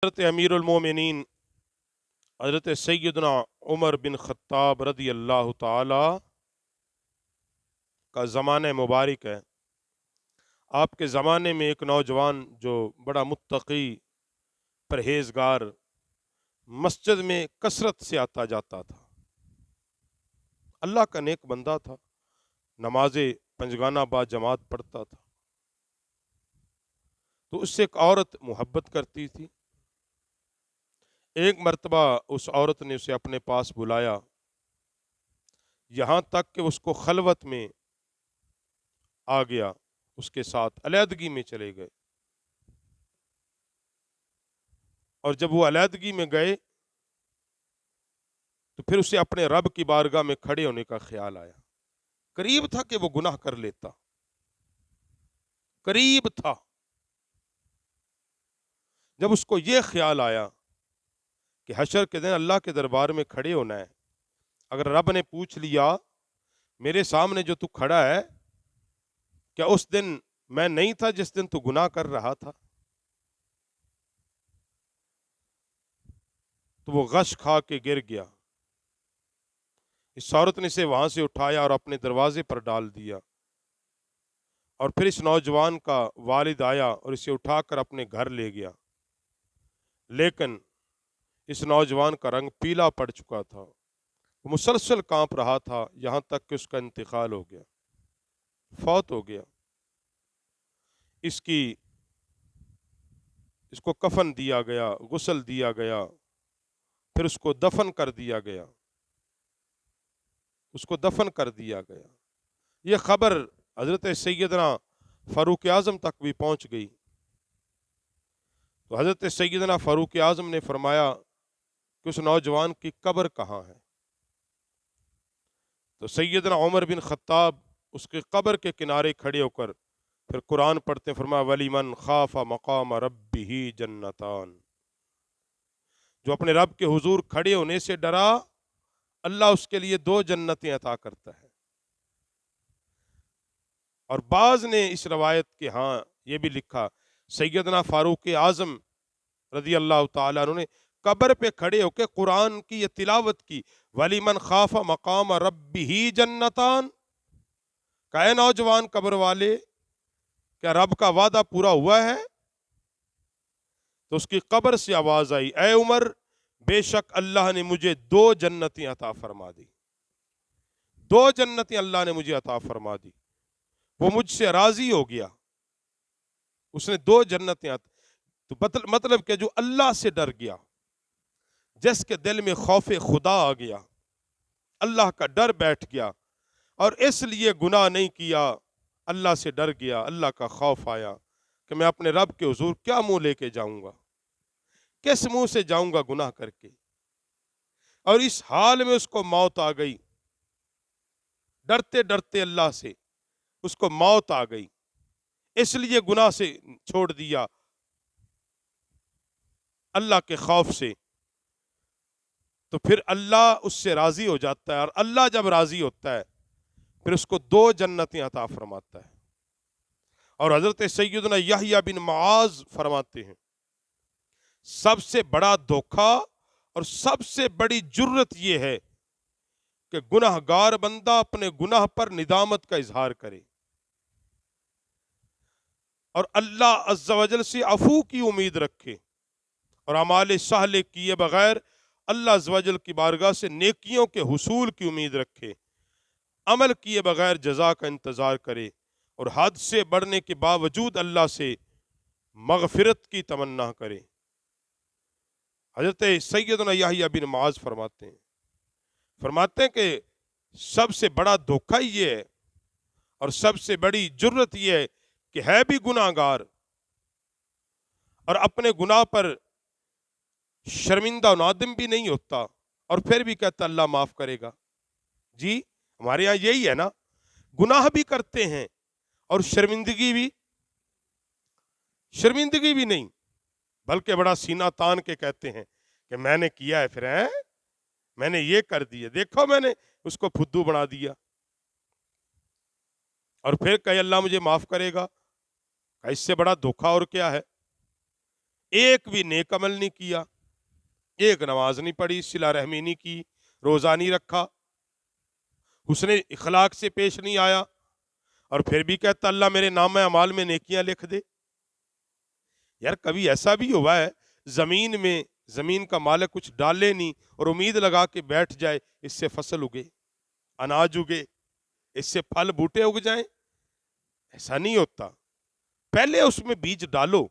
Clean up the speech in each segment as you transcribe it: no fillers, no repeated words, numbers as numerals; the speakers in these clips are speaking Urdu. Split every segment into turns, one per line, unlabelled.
حضرت امیر المومنین حضرت سیدنا عمر بن خطاب رضی اللہ تعالی کا زمانہ مبارک ہے۔ آپ کے زمانے میں ایک نوجوان جو بڑا متقی پرہیزگار مسجد میں کثرت سے آتا جاتا تھا، اللہ کا نیک بندہ تھا، نمازیں پنجگانہ با جماعت پڑھتا تھا۔ تو اس سے ایک عورت محبت کرتی تھی۔ ایک مرتبہ اس عورت نے اسے اپنے پاس بلایا، یہاں تک کہ اس کو خلوت میں آ گیا، اس کے ساتھ علیحدگی میں چلے گئے۔ اور جب وہ علیحدگی میں گئے تو پھر اسے اپنے رب کی بارگاہ میں کھڑے ہونے کا خیال آیا۔ قریب تھا کہ وہ گناہ کر لیتا، قریب تھا۔ جب اس کو یہ خیال آیا کہ حشر کے دن اللہ کے دربار میں کھڑے ہونا ہے، اگر رب نے پوچھ لیا میرے سامنے جو تو کھڑا ہے، کیا اس دن میں نہیں تھا جس دن تو گناہ کر رہا تھا؟ تو وہ غش کھا کے گر گیا۔ اس عورت نے اسے وہاں سے اٹھایا اور اپنے دروازے پر ڈال دیا، اور پھر اس نوجوان کا والد آیا اور اسے اٹھا کر اپنے گھر لے گیا۔ لیکن اس نوجوان کا رنگ پیلا پڑ چکا تھا، وہ مسلسل کانپ رہا تھا، یہاں تک کہ اس کا انتقال ہو گیا، فوت ہو گیا۔ اس کو کفن دیا گیا، غسل دیا گیا، پھر اس کو دفن کر دیا گیا، یہ خبر حضرت سیدنا فاروق اعظم تک بھی پہنچ گئی۔ تو حضرت سیدنا فاروق اعظم نے فرمایا کہ اس نوجوان کی قبر کہاں ہے؟ تو سیدنا عمر بن خطاب اس کی قبر کے کنارے کھڑے ہو کر پھر قرآن پڑھتے، فرمایا وَلِمَنْ خَافَ مَقَامَ رَبِّهِ جَنَّتَانِ، جو اپنے رب کے حضور کھڑے ہونے سے ڈرا، اللہ اس کے لیے 2 جنتیں عطا کرتا ہے۔ اور بعض نے اس روایت کے ہاں یہ بھی لکھا، سیدنا فاروق اعظم رضی اللہ تعالیٰ عنہ نے قبر پہ کھڑے ہو کے قرآن کی یہ تلاوت کی، وَلِمَنْ خَافَ مَقَامَ رَبِّهِ جَنَّتَانِ، کہ اے نوجوان قبر والے، کیا رب کا وعدہ پورا ہوا ہے؟ تو اس کی قبر سے آواز آئی، اے عمر، بے شک اللہ نے مجھے 2 جنتیں عطا فرما دی، 2 جنتیں اللہ نے مجھے عطا فرما دی، وہ مجھ سے راضی ہو گیا، اس نے 2 جنتیں عطا۔ تو مطلب کہ جو اللہ سے ڈر گیا، جس کے دل میں خوف خدا آ گیا، اللہ کا ڈر بیٹھ گیا، اور اس لیے گناہ نہیں کیا، اللہ سے ڈر گیا، اللہ کا خوف آیا کہ میں اپنے رب کے حضور کیا منہ لے کے جاؤں گا، کس منہ سے جاؤں گا گناہ کر کے، اور اس حال میں اس کو موت آ گئی، ڈرتے ڈرتے اللہ سے اس کو موت آ گئی، اس لیے گناہ سے چھوڑ دیا اللہ کے خوف سے۔ تو پھر اللہ اس سے راضی ہو جاتا ہے، اور اللہ جب راضی ہوتا ہے پھر اس کو 2 جنتیں عطا فرماتا ہے۔ اور حضرت سیدنا یحییٰ بن معاذ فرماتے ہیں، سب سے بڑا دھوکہ اور سب سے بڑی جرت یہ ہے کہ گناہ گار بندہ اپنے گناہ پر ندامت کا اظہار کرے اور اللہ عز و جل سے عفو کی امید رکھے، اور اعمال صالح کیے بغیر اللہ عز و جل کی بارگاہ سے نیکیوں کے حصول کی امید رکھے، عمل کیے بغیر جزا کا انتظار کرے، اور حد سے بڑھنے کے باوجود اللہ سے مغفرت کی تمنا کرے۔ حضرت سیدنا یحییٰ بن معاذ فرماتے ہیں کہ سب سے بڑا دھوکہ یہ ہے اور سب سے بڑی جرت یہ ہے کہ ہے بھی گناہ گار اور اپنے گناہ پر شرمندہ و نادم بھی نہیں ہوتا، اور پھر بھی کہتا اللہ معاف کرے گا۔ جی ہمارے یہاں یہی ہے نا، گناہ بھی کرتے ہیں اور شرمندگی بھی نہیں، بلکہ بڑا سینہ تان کے کہتے ہیں کہ میں نے کیا ہے، پھر میں نے یہ کر دیا، دیکھو میں نے اس کو پھدو بنا دیا، اور پھر کہ اللہ مجھے معاف کرے گا۔ کہ اس سے بڑا دھوکہ اور کیا ہے؟ ایک بھی نیک عمل نہیں کیا، ایک نماز نہیں پڑھی، صلہ رحمی نہیں کی، روزہ نہیں رکھا، حسن اخلاق سے پیش نہیں آیا، اور پھر بھی کہتا اللہ میرے نام اعمال میں نیکیاں لکھ دے۔ یار کبھی ایسا بھی ہوا ہے زمین میں، زمین کا مالک کچھ ڈالے نہیں اور امید لگا کے بیٹھ جائے اس سے فصل اگے، اناج اگے، اس سے پھل بوٹے اگ جائیں؟ ایسا نہیں ہوتا۔ پہلے اس میں بیج ڈالو،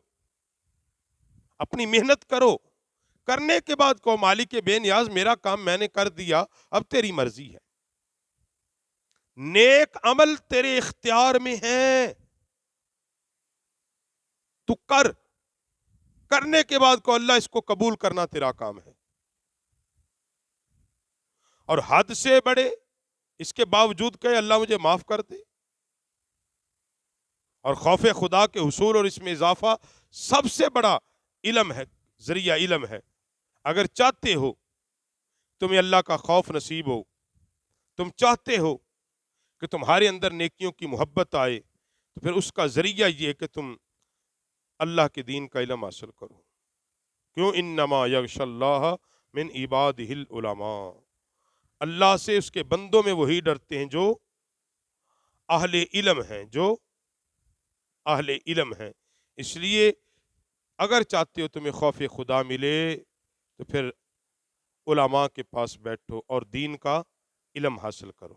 اپنی محنت کرو، کرنے کے بعد کو مالک بے نیاز میرا کام میں نے کر دیا، اب تیری مرضی ہے۔ نیک عمل تیرے اختیار میں ہے، تو کر، کرنے کے بعد کو اللہ اس کو قبول کرنا تیرا کام ہے۔ اور حد سے بڑے اس کے باوجود کہ اللہ مجھے معاف کر دے، اور خوف خدا کے حصول اور اس میں اضافہ سب سے بڑا علم ہے، ذریعہ علم ہے۔ اگر چاہتے ہو تمہیں اللہ کا خوف نصیب ہو، تم چاہتے ہو کہ تمہارے اندر نیکیوں کی محبت آئے، تو پھر اس کا ذریعہ یہ کہ تم اللہ کے دین کا علم حاصل کرو۔ کیوں؟ انما یخشی اللہ من عبادہ العلماء، اللہ سے اس کے بندوں میں وہی ڈرتے ہیں جو اہل علم ہیں، جو اہل علم ہیں۔ اس لیے اگر چاہتے ہو تمہیں خوف خدا ملے تو پھر علماء کے پاس بیٹھو اور دین کا علم حاصل کرو۔